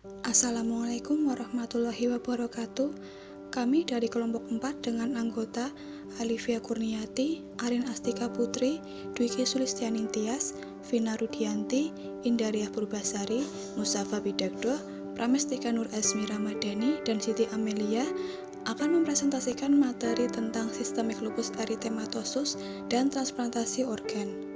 Assalamualaikum warahmatullahi wabarakatuh. Kami dari kelompok 4 dengan anggota Alivia Kurniati, Arin Astika Putri, Dwiki Sulistianing Tias, Vina Rudianti, Indariah Purbasari, Mustafa Bidagdo, Pramestika Nur Asmi Ramadhani, dan Siti Amelia akan mempresentasikan materi tentang sistemik lupus eritematosus dan transplantasi organ.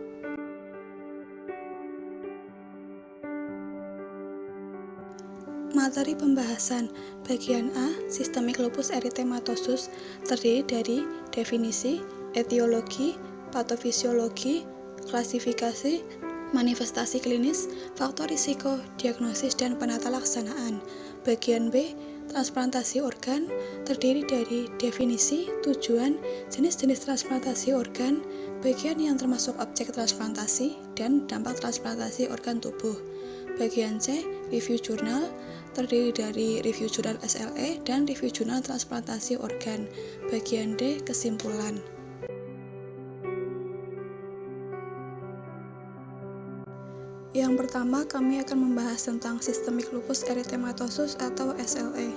Materi pembahasan bagian A, sistemik lupus eritematosus terdiri dari definisi, etiologi, patofisiologi, klasifikasi, manifestasi klinis, faktor risiko, diagnosis, dan penata laksanaan. Bagian B, transplantasi organ terdiri dari definisi, tujuan, jenis-jenis transplantasi organ, bagian yang termasuk objek transplantasi, dan dampak transplantasi organ tubuh. Bagian C, review jurnal terdiri dari review jurnal SLE dan review jurnal transplantasi organ. Bagian D, kesimpulan. Yang pertama, kami akan membahas tentang sistemik lupus eritematosus atau SLE.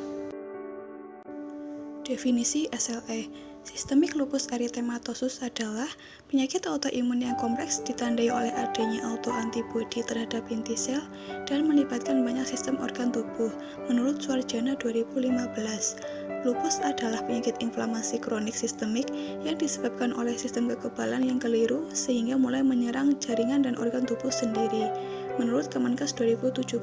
Definisi SLE. Sistemik lupus eritematosus adalah penyakit autoimun yang kompleks ditandai oleh adanya autoantibodi terhadap inti sel dan melibatkan banyak sistem organ tubuh. Menurut Suarjana 2015, lupus adalah penyakit inflamasi kronik sistemik yang disebabkan oleh sistem kekebalan yang keliru sehingga mulai menyerang jaringan dan organ tubuh sendiri. Menurut Kemenkes 2017.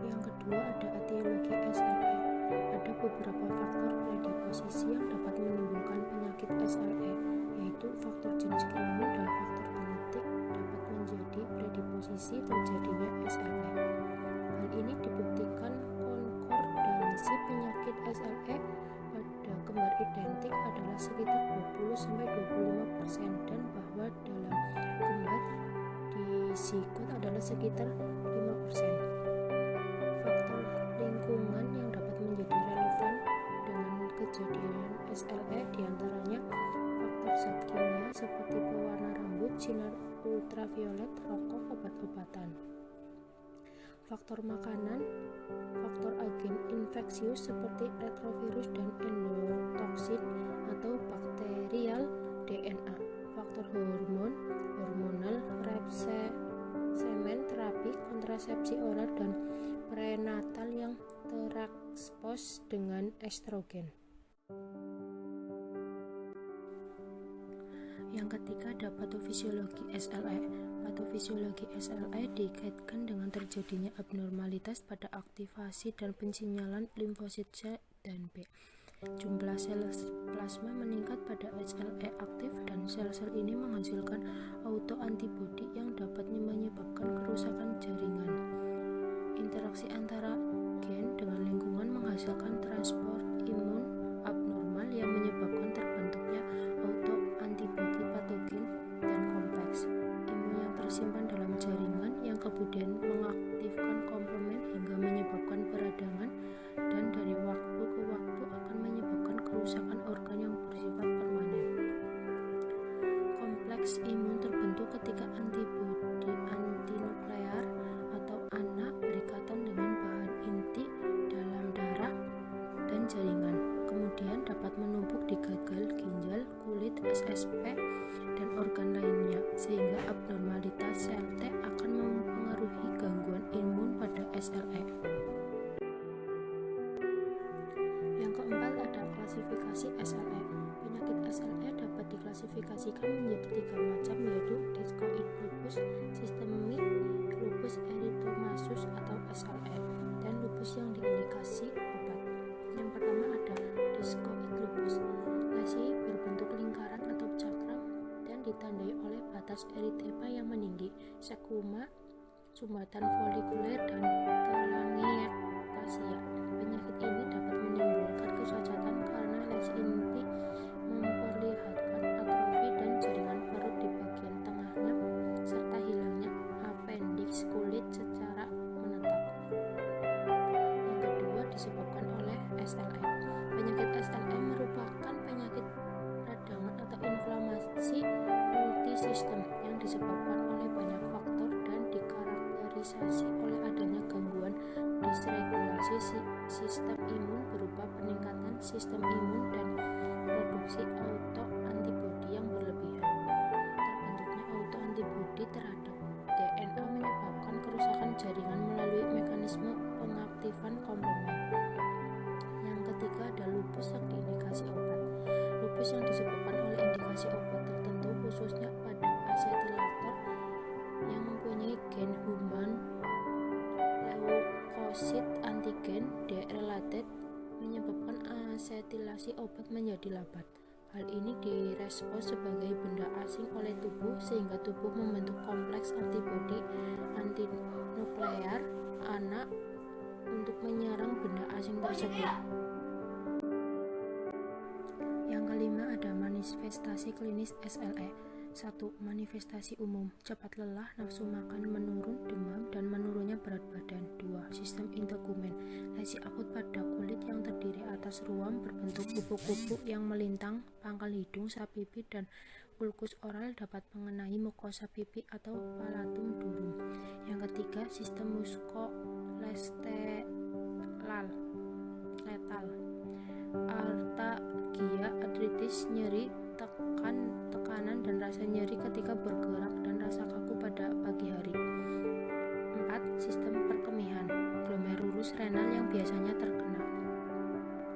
Yang kedua ada etiologi SLE. Ada beberapa faktor predisposisi yang dapat menimbulkan penyakit SLE, yaitu faktor jenis kelamin dan faktor genetik dapat menjadi predisposisi terjadinya SLE. Hal ini dibuktikan konkordansi penyakit SLE pada kembar identik adalah sekitar 20-25% dan bahwa dalam kembar dizigot adalah sekitar 5%. Faktor lingkungan yang dapat menjadi relevan dengan kejadian SLE diantaranya faktor zat kimia seperti pewarna rambut, sinar ultraviolet, rokok, obat-obatan. Faktor makanan, faktor agen infeksius seperti retrovirus dan endotoksin atau bakterial DNA. Faktor hormonal, semen, terapi, kontrasepsi oral, dan prenatal yang terekspos dengan estrogen. Yang ketiga ada patofisiologi SLE. Patofisiologi SLE dikaitkan dengan terjadinya abnormalitas pada aktivasi dan pensinyalan limfosit C dan B. Jumlah sel plasma meningkat pada SLE aktif dan sel-sel ini menghasilkan autoantibodi yang dapat menyebabkan kerusakan jaringan. Interaksi antara gen dengan lingkungan menghasilkan transport imun abnormal yang menyebabkan terbentuknya autoantibodi patogen dan kompleks imun yang tersimpan dalam jaringan yang kemudian mengaktifkan komplement hingga menyebabkan peradangan dan dari waktu ke waktu akan menyebabkan kerusakan organ yang bersifat permanen. Kompleks imun terbentuk ketika antibodi antinuklear atau ANA berikatan dengan bahan inti dalam darah dan jaringan, kemudian dapat menumpuk di gagal ginjal, kulit, SSP, dan organ lainnya, sehingga abnormalitas sel T akan mempengaruhi gangguan imun pada SLE. Yang keempat ada klasifikasi SLE. Penyakit SLE dapat diklasifikasikan menjadi 3 macam, yaitu discoid lupus, sistemik lupus eritematosus atau SLE, dan lupus yang diindikasi obat. Yang pertama ada discoid lupus. Lesi berbentuk lingkaran atau cakram dan ditandai oleh batas eritema yang meninggi, sekuma, sumbatan folikuler, dan telangiectasia. Penyakit ini dapat menimbulkan kecacatan karena lesi inti memperlihatkan atrofi dan jaringan perut di bagian tengahnya serta hilangnya apendiks kulit secara menetap. Yang kedua disebabkan oleh SLE. Penyakit SLE merupakan penyakit peradangan atau inflamasi multisistem yang disebabkan oleh banyak faktor dan dikarakterisasi dikarakterisasi oleh adanya gangguan dysregulasi sistem imun berupa peningkatan sistem imun dan produksi autoantibodi yang berlebihan. Terbentuknya autoantibodi terhadap DNA menyebabkan kerusakan jaringan melalui mekanisme pengaktifan komplement. Yang ketiga ada lupus yang diindikasi obat. Lupus yang disebabkan oleh indikasi obat tertentu, khususnya pada asetilator yang mempunyai gen human leukosit antigen D-related, menyebabkan asetilasi obat menjadi lambat. Hal ini direspons sebagai benda asing oleh tubuh sehingga tubuh membentuk kompleks antibodi antinuklear anak untuk menyerang benda asing tersebut. Yang kelima ada manifestasi klinis SLE. 1. Manifestasi umum, cepat lelah, nafsu makan menurun, demam, dan menurunnya berat badan. 2. Sistem integumen, lesi akut pada kulit yang terdiri atas ruam berbentuk kupu-kupu yang melintang pangkal hidung, pipi, dan ulkus oral dapat mengenai mukosa pipi atau palatum durum. Yang ketiga, sistem muskolateral, artalgia, artritis, nyeri, tekanan dan rasa nyeri ketika bergerak dan rasa kaku pada pagi hari. 4. Sistem perkemihan, glomerulus renal yang biasanya terkena.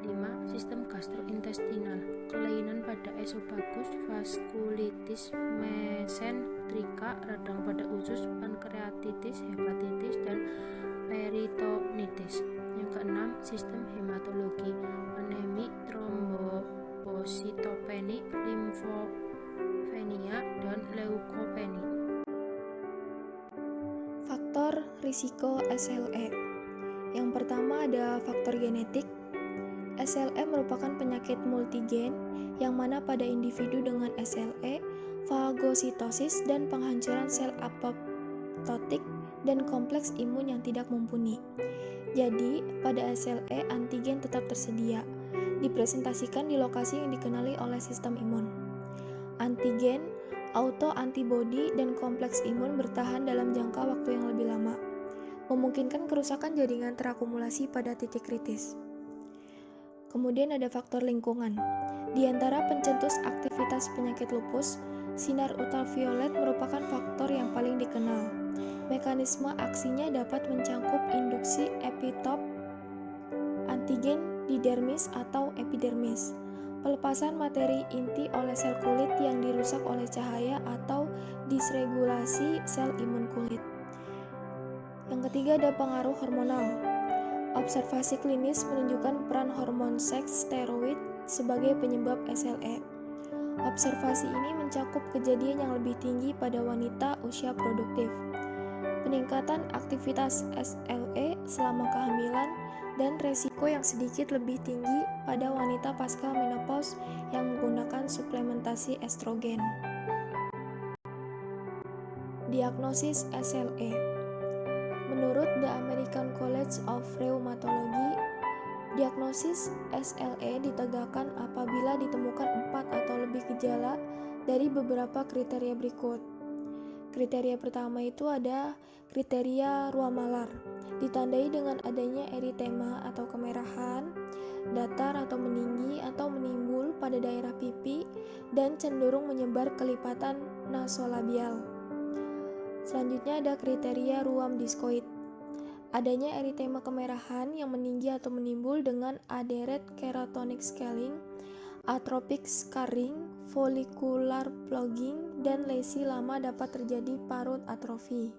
5. Sistem gastrointestinal, kelainan pada esofagus, vaskulitis mesentrika, radang pada usus, pankreatitis, hepatitis, dan peritonitis. Yang keenam, sistem hematologi, anemi, trombositopeni, limfopenia, dan leukopeni. Faktor risiko SLE. Yang pertama ada faktor genetik. SLE merupakan penyakit multigen yang mana pada individu dengan SLE, fagositosis dan penghancuran sel apoptotik dan kompleks imun yang tidak mumpuni. Jadi, pada SLE antigen tetap tersedia, dipresentasikan di lokasi yang dikenali oleh sistem imun. Antigen, autoantibodi, dan kompleks imun bertahan dalam jangka waktu yang lebih lama, memungkinkan kerusakan jaringan terakumulasi pada titik kritis. Kemudian ada faktor lingkungan. Di antara pencetus aktivitas penyakit lupus, sinar ultraviolet merupakan faktor yang paling dikenal. Mekanisme aksinya dapat mencangkup induksi epitop antigen di dermis atau epidermis, pelepasan materi inti oleh sel kulit yang dirusak oleh cahaya atau disregulasi sel imun kulit. Yang ketiga ada pengaruh hormonal. Observasi klinis menunjukkan peran hormon seks steroid sebagai penyebab SLE. Observasi ini mencakup kejadian yang lebih tinggi pada wanita usia produktif, peningkatan aktivitas SLE selama kehamilan, dan resiko yang sedikit lebih tinggi pada wanita pasca menopause yang menggunakan suplementasi estrogen. Diagnosis SLE. Menurut The American College of Rheumatology, diagnosis SLE ditegakkan apabila ditemukan 4 atau lebih gejala dari beberapa kriteria berikut. Kriteria pertama itu ada kriteria ruam malar, ditandai dengan adanya eritema atau kemerahan, datar atau meninggi atau menimbul pada daerah pipi, dan cenderung menyebar ke lipatan nasolabial. Selanjutnya ada kriteria ruam diskoid. Adanya eritema kemerahan yang meninggi atau menimbul dengan aderet keratonic scaling, atrophic scarring, follicular plugging, dan lesi lama dapat terjadi parut atrofi.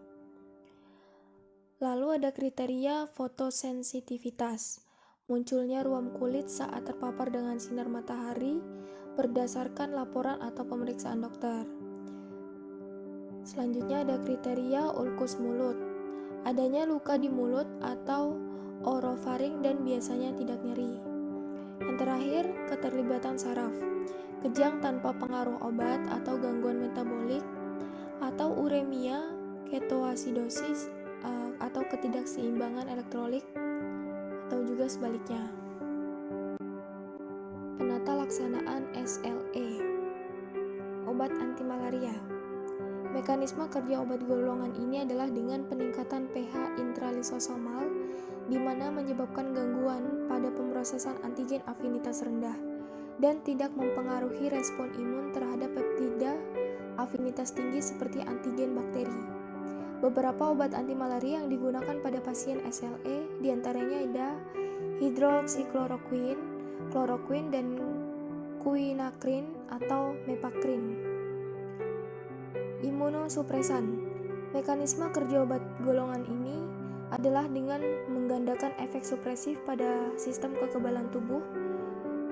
Lalu ada kriteria fotosensitivitas. Munculnya ruam kulit saat terpapar dengan sinar matahari berdasarkan laporan atau pemeriksaan dokter. Selanjutnya ada kriteria ulkus mulut. Adanya luka di mulut atau orofaring dan biasanya tidak nyeri. Yang terakhir, keterlibatan saraf, kejang tanpa pengaruh obat atau gangguan metabolik, atau uremia, ketoasidosis, atau ketidakseimbangan elektrolit, atau juga sebaliknya. Penata laksanaan SLE. Obat anti malaria. Mekanisme kerja obat golongan ini adalah dengan peningkatan pH intralisosomal, di mana menyebabkan gangguan pada pemrosesan antigen afinitas rendah dan tidak mempengaruhi respon imun terhadap peptida afinitas tinggi seperti antigen bakteri. Beberapa obat anti malaria yang digunakan pada pasien SLE diantaranya ada hidroksikloroquine, kloroquine, dan quinacrin atau mepakrin. Imunosupresan. Mekanisme kerja obat golongan ini adalah dengan menggandakan efek supresif pada sistem kekebalan tubuh.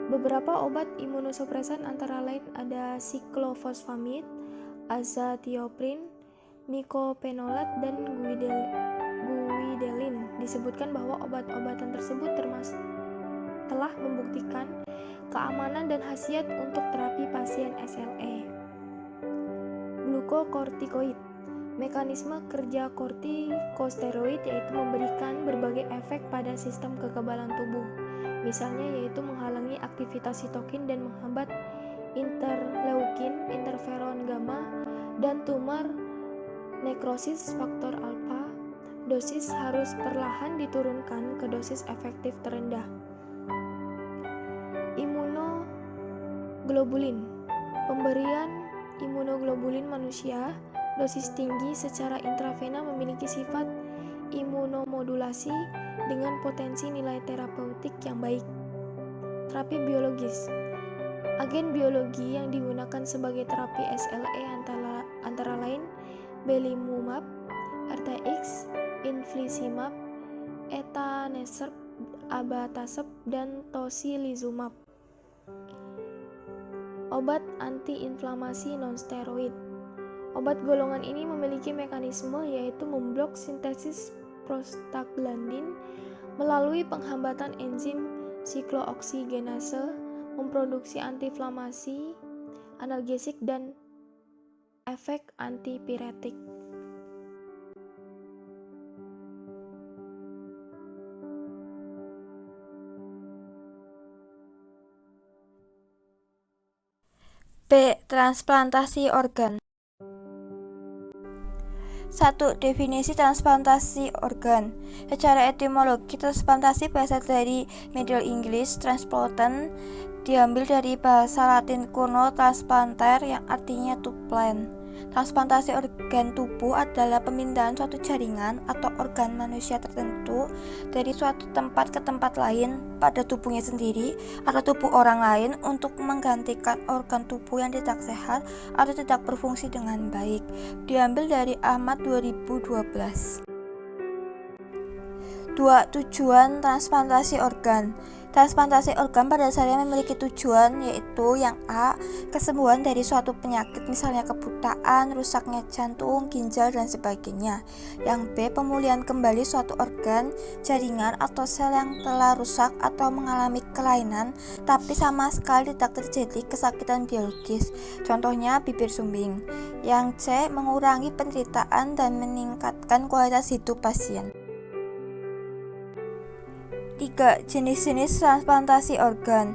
Beberapa obat imunosupresan antara lain ada siklofosfamid, azathioprin, mycophenolate, dan guidelin. Disebutkan bahwa obat-obatan tersebut telah membuktikan keamanan dan khasiat untuk terapi pasien SLE. Glukokortikoid. Mekanisme kerja kortikosteroid yaitu memberikan berbagai efek pada sistem kekebalan tubuh. Misalnya yaitu menghalangi aktivitas sitokin dan menghambat interleukin, interferon gamma, dan tumor nekrosis faktor alfa. Dosis harus perlahan diturunkan ke dosis efektif terendah. Imunoglobulin. Pemberian imunoglobulin manusia dosis tinggi secara intravena memiliki sifat imunomodulasi dengan potensi nilai terapeutik yang baik. Terapi biologis. Agen biologi yang digunakan sebagai terapi SLE antara lain belimumab, RTX, infliximab, etanercept, abatacept, dan tocilizumab. Obat antiinflamasi non-steroid. Obat golongan ini memiliki mekanisme yaitu memblok sintesis prostaglandin melalui penghambatan enzim siklooksigenase, memproduksi antiinflamasi, analgesik, dan efek antipiretik. B. Transplantasi organ. 1. Definisi transplantasi organ. Secara etimologi, transplantasi berasal dari Middle English transplantation, diambil dari bahasa Latin kuno transplanter yang artinya to plant. Transplantasi organ tubuh adalah pemindahan suatu jaringan atau organ manusia tertentu dari suatu tempat ke tempat lain pada tubuhnya sendiri atau tubuh orang lain untuk menggantikan organ tubuh yang tidak sehat atau tidak berfungsi dengan baik. Diambil dari Ahmad 2012. 2. Tujuan transplantasi organ. Transplantasi organ pada dasarnya memiliki tujuan, yaitu yang A. Kesembuhan dari suatu penyakit, misalnya kebutaan, rusaknya jantung, ginjal, dan sebagainya. Yang B. Pemulihan kembali suatu organ, jaringan, atau sel yang telah rusak atau mengalami kelainan, tapi sama sekali tidak terjadi kesakitan biologis. Contohnya bibir sumbing. Yang C. Mengurangi penderitaan dan meningkatkan kualitas hidup pasien. 3. Jenis-jenis transplantasi organ.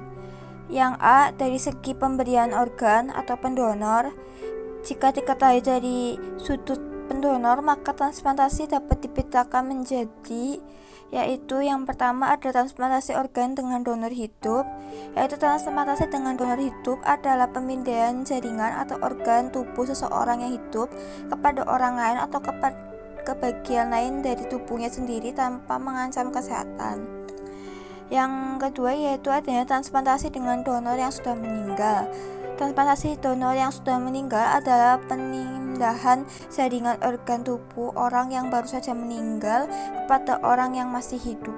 Yang A. Dari segi pemberian organ atau pendonor. Jika diketahui dari sudut pendonor, maka transplantasi dapat dibedakan menjadi, yaitu yang pertama ada transplantasi organ dengan donor hidup. Yaitu transplantasi dengan donor hidup adalah pemindahan jaringan atau organ tubuh seseorang yang hidup kepada orang lain atau ke bagian lain dari tubuhnya sendiri tanpa mengancam kesehatan. Yang kedua yaitu adanya transplantasi dengan donor yang sudah meninggal. Transplantasi donor yang sudah meninggal adalah pemindahan jaringan organ tubuh orang yang baru saja meninggal kepada orang yang masih hidup.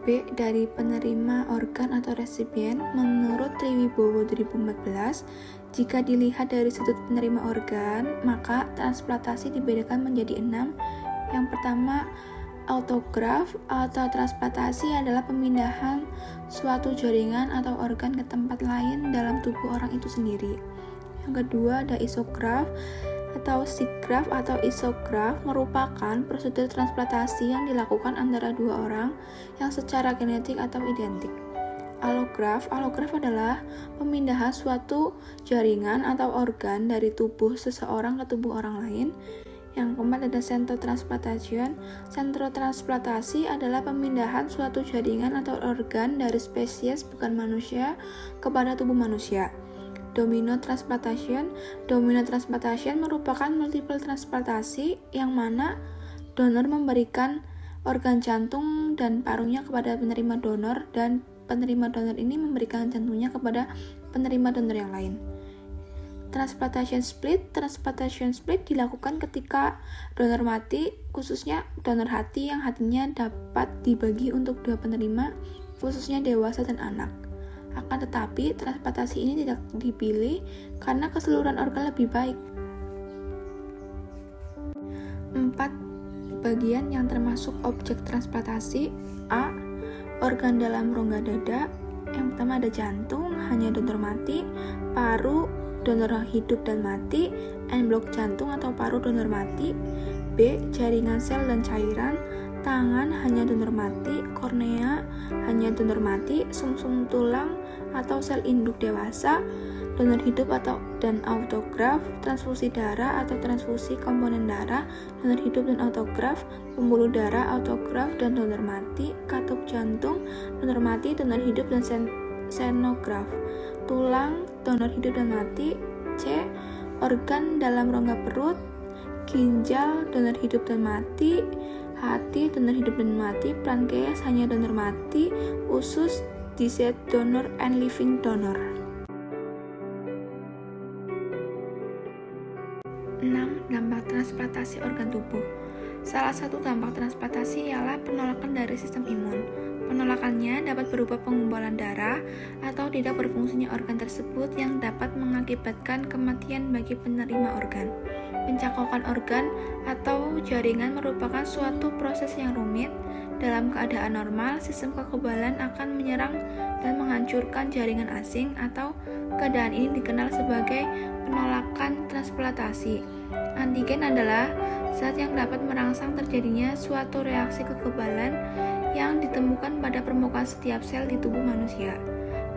B. Dari penerima organ atau resipien. Menurut Triwibowo 2014, jika dilihat dari sudut penerima organ, maka transplantasi dibedakan menjadi 6. Yang pertama, autograf atau transplantasi adalah pemindahan suatu jaringan atau organ ke tempat lain dalam tubuh orang itu sendiri. Yang kedua ada isograf atau sigraf atau isograf merupakan prosedur transplantasi yang dilakukan antara dua orang yang secara genetik atau identik. Allograf adalah pemindahan suatu jaringan atau organ dari tubuh seseorang ke tubuh orang lain. Yang keempat ada xenotransplantation. Xenotransplantasi adalah pemindahan suatu jaringan atau organ dari spesies bukan manusia kepada tubuh manusia. Dominotransplantation merupakan multiple transplantasi yang mana donor memberikan organ jantung dan parunya kepada penerima donor dan penerima donor ini memberikan jantungnya kepada penerima donor yang lain. Transplantation split dilakukan ketika donor mati, khususnya donor hati yang hatinya dapat dibagi untuk dua penerima, khususnya dewasa dan anak. Akan tetapi, transplantasi ini tidak dipilih karena keseluruhan organ lebih baik. 4 bagian yang termasuk objek transplantasi. A. Organ dalam rongga dada. Yang pertama ada jantung, hanya donor mati. Paru, donor hidup dan mati. End-block jantung atau paru donor mati. B. Jaringan sel dan cairan. Tangan, hanya donor mati. Kornea, hanya donor mati. Sumsum tulang atau sel induk dewasa. Donor hidup dan autograf. Transfusi darah atau transfusi komponen darah. Donor hidup dan autograf. Pembuluh darah, autograf dan donor mati. Katup jantung, donor mati, donor hidup dan xenograf. Tulang, donor hidup dan mati. C. Organ dalam rongga perut. Ginjal, donor hidup dan mati. Hati, donor hidup dan mati. Pankreas, hanya donor mati. Usus, deceased donor and living donor. 6. Dampak transplantasi organ tubuh. Salah satu dampak transplantasi ialah penolakan dari sistem imun. Penolakannya dapat berupa pengumpulan darah atau tidak berfungsinya organ tersebut yang dapat mengakibatkan kematian bagi penerima organ. Pencangkokan organ atau jaringan merupakan suatu proses yang rumit. Dalam keadaan normal, sistem kekebalan akan menyerang dan menghancurkan jaringan asing atau keadaan ini dikenal sebagai penolakan transplantasi. Antigen adalah zat yang dapat merangsang terjadinya suatu reaksi kekebalan yang ditemukan pada permukaan setiap sel di tubuh manusia.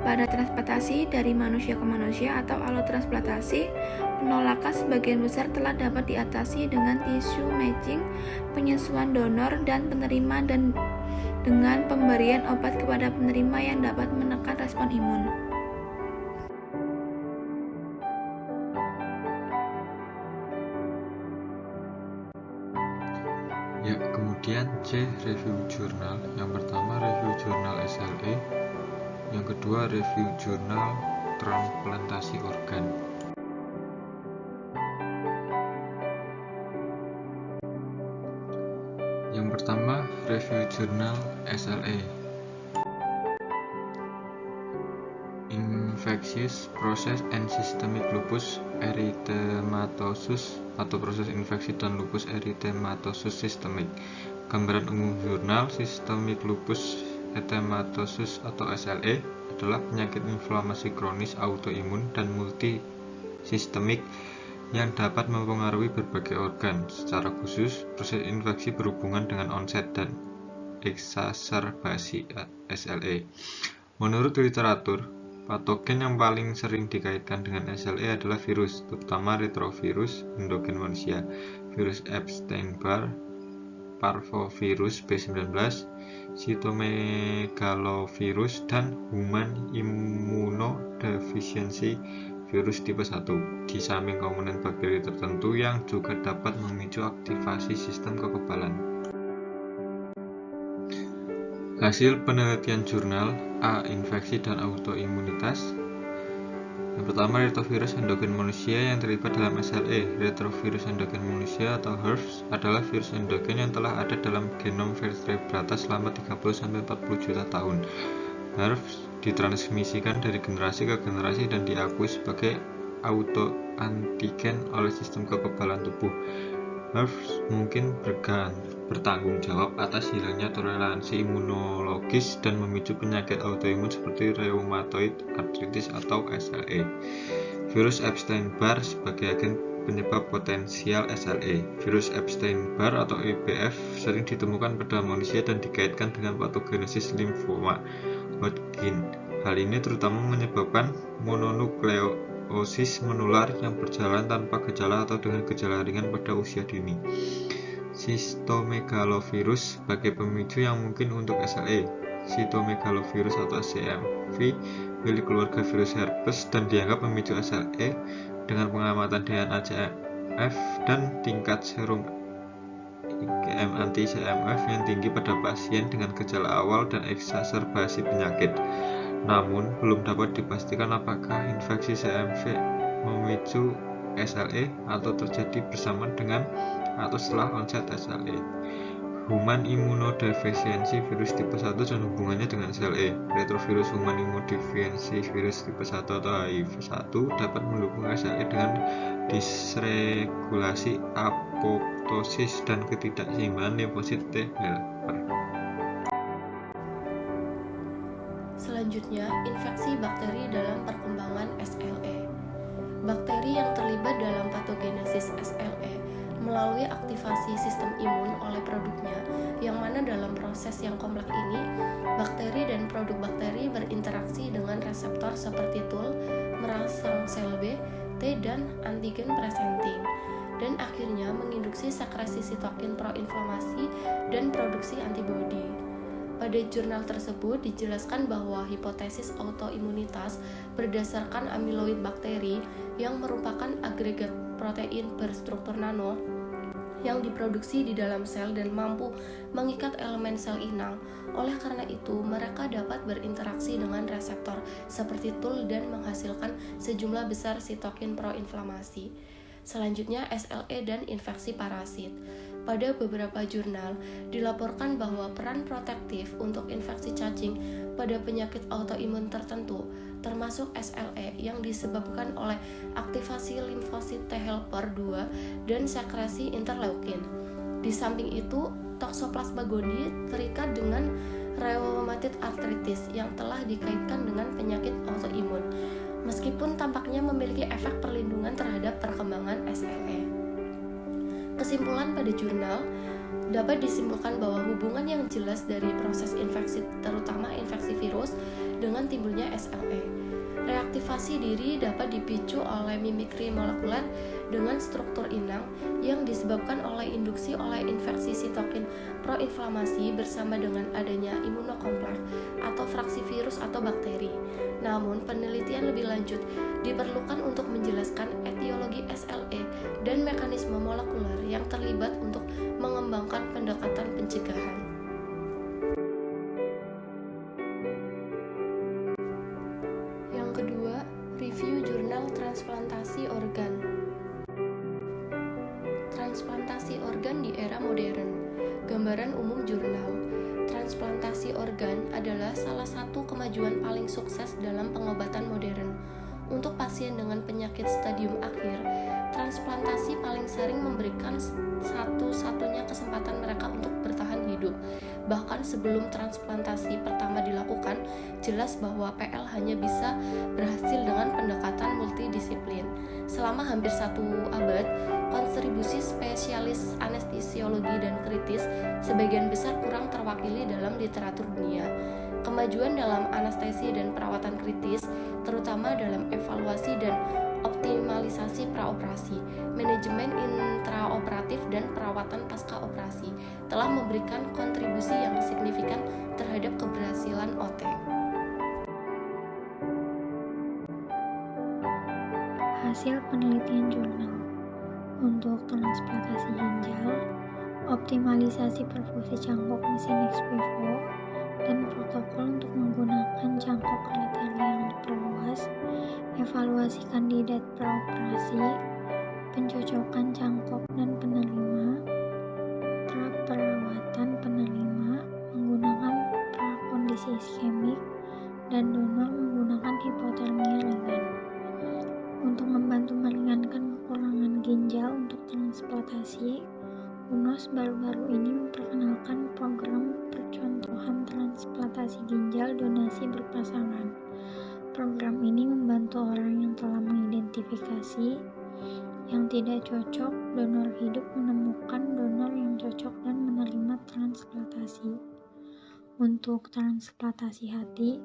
Pada transplantasi dari manusia ke manusia atau allotransplantasi, penolakan sebagian besar telah dapat diatasi dengan tissue matching, penyesuaian donor dan penerima dan dengan pemberian obat kepada penerima yang dapat menekan respon imun. Ya, kemudian C. Review jurnal. Yang pertama review jurnal SLE, yang kedua review jurnal transplantasi organ. Yang pertama review jurnal SLE. Infectious Process and Systemic Lupus Erythematosus atau proses infeksi dan lupus erythematosus sistemik. Gambaran umum jurnal Systemic Lupus Erythematosus atau SLE adalah penyakit inflamasi kronis autoimun dan multisistemik yang dapat mempengaruhi berbagai organ. Secara khusus, proses infeksi berhubungan dengan onset dan eksaserbasi SLE. Menurut literatur, patogen yang paling sering dikaitkan dengan SLE adalah virus, terutama retrovirus endogen manusia, virus Epstein-Barr, parvovirus B19, cytomegalovirus, dan human immunodeficiency virus tipe 1, di samping komponen bakteri tertentu yang juga dapat memicu aktivasi sistem kekebalan. Hasil penelitian jurnal A. Infeksi dan autoimunitas. Yang pertama, retrovirus endogen manusia yang terlibat dalam SLE. Retrovirus endogen manusia atau HERVS adalah virus endogen yang telah ada dalam genom vertebrata selama 30-40 juta tahun. HERVS ditransmisikan dari generasi ke generasi dan diakui sebagai autoantigen oleh sistem kekebalan tubuh. HERVS mungkin bertanggung jawab atas hilangnya toleransi imunologis dan memicu penyakit autoimun seperti rheumatoid arthritis atau SLE. Virus Epstein-Barr sebagai agen penyebab potensial SLE. Virus Epstein-Barr atau EBV sering ditemukan pada manusia dan dikaitkan dengan patogenesis limfoma Hodgkin. Hal ini terutama menyebabkan mononukleosis menular yang berjalan tanpa gejala atau dengan gejala ringan pada usia dini. Cytomegalovirus sebagai pemicu yang mungkin untuk SLE. Cytomegalovirus atau CMV milik keluarga virus herpes dan dianggap memicu SLE dengan pengamatan DNA CMV dan tingkat serum IgM anti-CMV yang tinggi pada pasien dengan gejala awal dan eksaserbasi penyakit. Namun, belum dapat dipastikan apakah infeksi CMV memicu SLE atau terjadi bersamaan dengan atau setelah onset SLE. Human immunodeficiency virus tipe 1 dan hubungannya dengan SLE. Retrovirus human immunodeficiency virus tipe 1 atau HIV1 dapat mendukung SLE dengan disregulasi apoptosis dan ketidakseimbangan limfosit T helper. Selanjutnya, infeksi bakteri dalam perkembangan SLE. Bakteri yang terlibat dalam patogenesis SLE melalui aktivasi sistem imun oleh produknya, yang mana dalam proses yang kompleks ini, bakteri dan produk bakteri berinteraksi dengan reseptor seperti TUL, merangsang sel B, T, dan antigen presenting, dan akhirnya menginduksi sekresi sitokin proinflamasi dan produksi antibodi. Pada jurnal tersebut dijelaskan bahwa hipotesis autoimunitas berdasarkan amiloid bakteri yang merupakan agregat protein berstruktur nano yang diproduksi di dalam sel dan mampu mengikat elemen sel inang. Oleh karena itu, mereka dapat berinteraksi dengan reseptor seperti TUL dan menghasilkan sejumlah besar sitokin proinflamasi. Selanjutnya, SLE dan infeksi parasit. Pada beberapa jurnal, dilaporkan bahwa peran protektif untuk infeksi cacing pada penyakit autoimun tertentu, termasuk SLE yang disebabkan oleh aktivasi limfosit T helper 2 dan sekresi interleukin. Di samping itu, Toxoplasma gondii terikat dengan rheumatoid arthritis yang telah dikaitkan dengan penyakit autoimun, meskipun tampaknya memiliki efek perlindungan terhadap perkembangan SLE. Kesimpulan pada jurnal dapat disimpulkan bahwa hubungan yang jelas dari proses infeksi, terutama infeksi virus, dengan timbulnya SLE. Reaktivasi diri dapat dipicu oleh mimikri molekuler dengan struktur inang yang disebabkan oleh induksi oleh infeksi sitokin proinflamasi bersama dengan adanya imunokompleks atau fraksi virus atau bakteri. Namun, penelitian lebih lanjut diperlukan untuk menjelaskan etiologi SLE dan mekanisme molekuler yang terlibat untuk mengembangkan pendekatan pencegahan. Yang kedua, review jurnal transplantasi organ. Transplantasi organ di era modern. Gambaran umum jurnal. Transplantasi organ adalah salah satu kemajuan paling sukses dalam pengobatan modern. Untuk pasien dengan penyakit stadium akhir, transplantasi paling sering memberikan satu-satunya kesempatan mereka untuk bertahan hidup. Bahkan sebelum transplantasi pertama dilakukan, jelas bahwa PL hanya bisa berhasil dengan pendekatan multidisiplin. Selama hampir 1 abad, kontribusi spesialis anestesiologi dan kritis sebagian besar kurang terwakili dalam literatur dunia. Kemajuan dalam anestesi dan perawatan kritis, terutama dalam evaluasi dan optimalisasi praoperasi, manajemen intraoperatif dan perawatan pasca operasi, telah memberikan kontribusi yang signifikan terhadap keberhasilan OT. Hasil penelitian jurnal untuk transplantasi ginjal, optimalisasi perfusi cangkok mesin ex vivo, dan protokol untuk menggunakan cangkok kriteria yang diperluas, evaluasi kandidat praoperasi, pencocokan cangkok dan penerima, pra-perawatan penerima menggunakan prakondisi iskemik, dan donor menggunakan hipotermia ringan. Untuk membantu meringankan kekurangan ginjal untuk transplantasi, UNOS baru-baru ini memperkenalkan program percontohan transplantasi ginjal donasi berpasangan. Program ini membantu orang yang telah mengidentifikasi yang tidak cocok donor hidup menemukan donor yang cocok dan menerima transplantasi. Untuk transplantasi hati,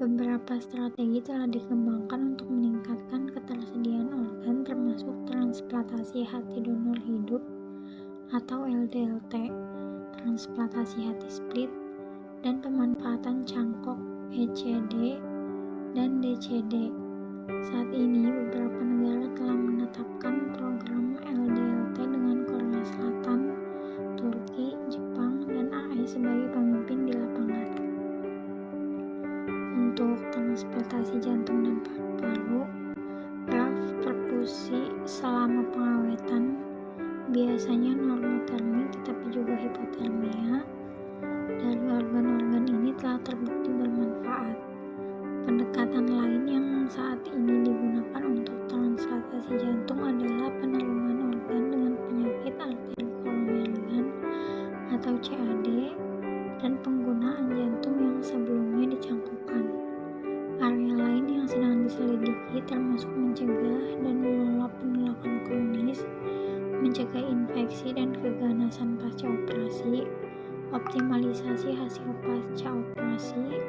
Beberapa strategi telah dikembangkan untuk meningkatkan ketersediaan organ, termasuk transplantasi hati donor hidup atau LDLT, transplantasi hati split, dan pemanfaatan cangkok ECD dan DCD. Saat ini, beberapa negara telah menetapkan program LDLT dengan Korea Selatan, Turki, Jepang, dan AS sebagai pemimpin di lapangan. Untuk transplantasi jantung dan paru-paru, perfusi selama pengawetan biasanya normotermik tetapi juga hipotermia dari organ-organ ini telah terbukti bermanfaat. Pendekatan lain yang saat ini digunakan untuk transplantasi jantung adalah penerimaan organ dengan penyakit arteri koroner ringan atau CAD dan penggunaan jantung yang sebelumnya dicangkokkan. Area lain yang sedang diselidiki termasuk mencegah dan mengelola penolakan kronis, mencegah infeksi dan keganasan pasca operasi, optimalisasi hasil pasca operasi,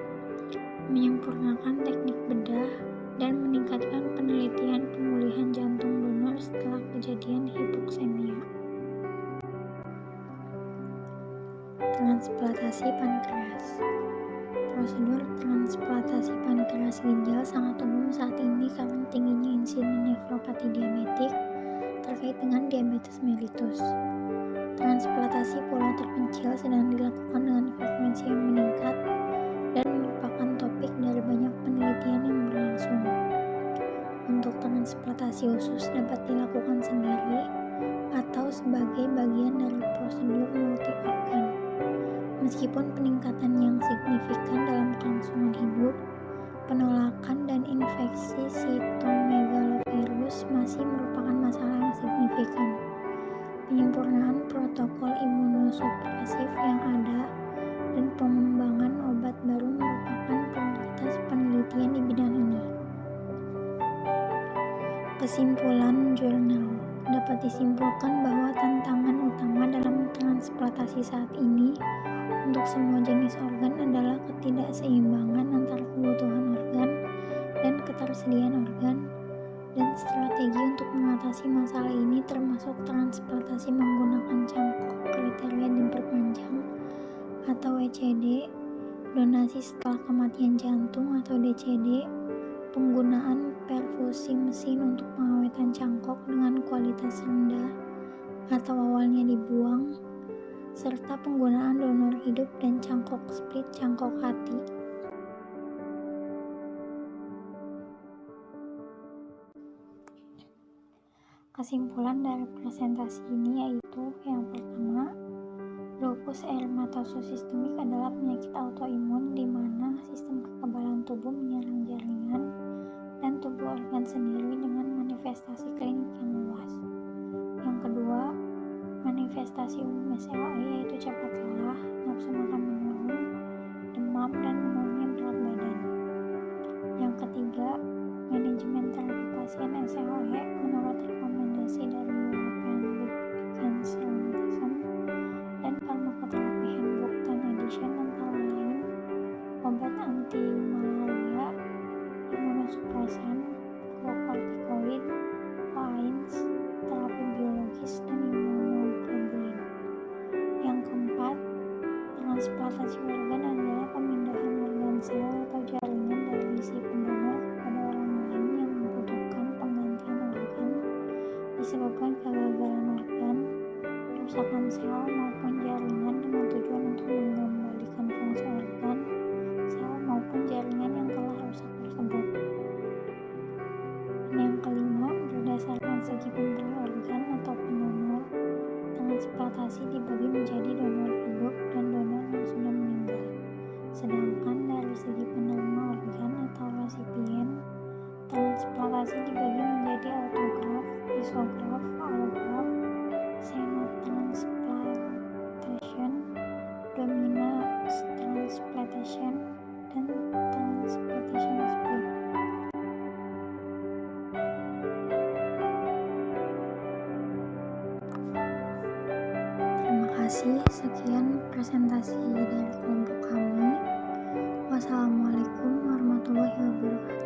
menyempurnakan teknik bedah, dan meningkatkan penelitian pemulihan jantung donor setelah kejadian hipoksemia. Transplantasi pankreas. Prosedur transplantasi pankreas ginjal sangat umum saat ini karena tingginya insiden nefropati diabetik terkait dengan diabetes mellitus. Transplantasi pulau terpencil sedang dilakukan dengan frekuensi yang meningkat dan merupakan topik dari banyak penelitian yang berlangsung. Untuk transplantasi usus dapat dilakukan sendiri atau sebagai bagian dari prosedur multi organ. Meskipun peningkatan yang signifikan dalam kelangsungan hidup, penolakan dan infeksi sitomegalovirus masih merupakan masalah yang signifikan. Penyempurnaan protokol imunosupresif yang ada dan pengembangan obat baru merupakan prioritas penelitian di bidang ini. Kesimpulan jurnal. Dapat disimpulkan bahwa tantangan utama dalam transplantasi saat ini untuk semua jenis organ adalah ketidakseimbangan antara kebutuhan organ dan ketersediaan organ, dan strategi untuk mengatasi masalah ini termasuk transplantasi menggunakan cangkok kriteria diperpanjang atau ECD, donasi setelah kematian jantung atau DCD, penggunaan perfusi mesin untuk pengawetan cangkok dengan kualitas rendah atau awalnya dibuang, serta penggunaan donor hidup dan cangkok split cangkok hati. Kesimpulan dari presentasi ini yaitu yang pertama, lupus eritematosus sistemik adalah penyakit autoimun di mana sistem kekebalan tubuh menyerang jaringan dan tubuh organ sendiri dengan manifestasi klinik yang luas. Yang kedua, manifestasi umum SLE yaitu cepat lelah, nafsu makan menurun, demam, dan menurunnya berat badan. Yang ketiga, manajemen terapi pasien SLE menurut rekomendasi dari European League Against Rheumatism dan Pharmacotherapy Handbook 10 Edition antara lain obat anti-malaria, imunosupresan, glukokortikoid, AINES, terapi biologis, dan imunoglobulin. Yang keempat, transplantasi organ adalah pemindahan organ sel atau jaringan dari si pendonor kepada orang lain yang membutuhkan penggantian organ disebabkan kegagalan organ, kerusakan sel maupun jaringan dengan tujuan untuk mengembalikan fungsi organ, sel maupun jaringan yang telah rusak tersebut. Dan yang kelima, berdasarkan segi pemberi organ atau pendonor, transplantasi dibagi menjadi donor hidup dan donor yang sudah meninggal. Sedangkan dari segi penerima organ atau resipien, transplantasi dibagi menjadi autograf, isograf, allograf, xenotransplantation, dominant transplantation, dan transplantation split. Terima kasih, sekian presentasi dari kelompok kami. Wassalamualaikum warahmatullahi wabarakatuh.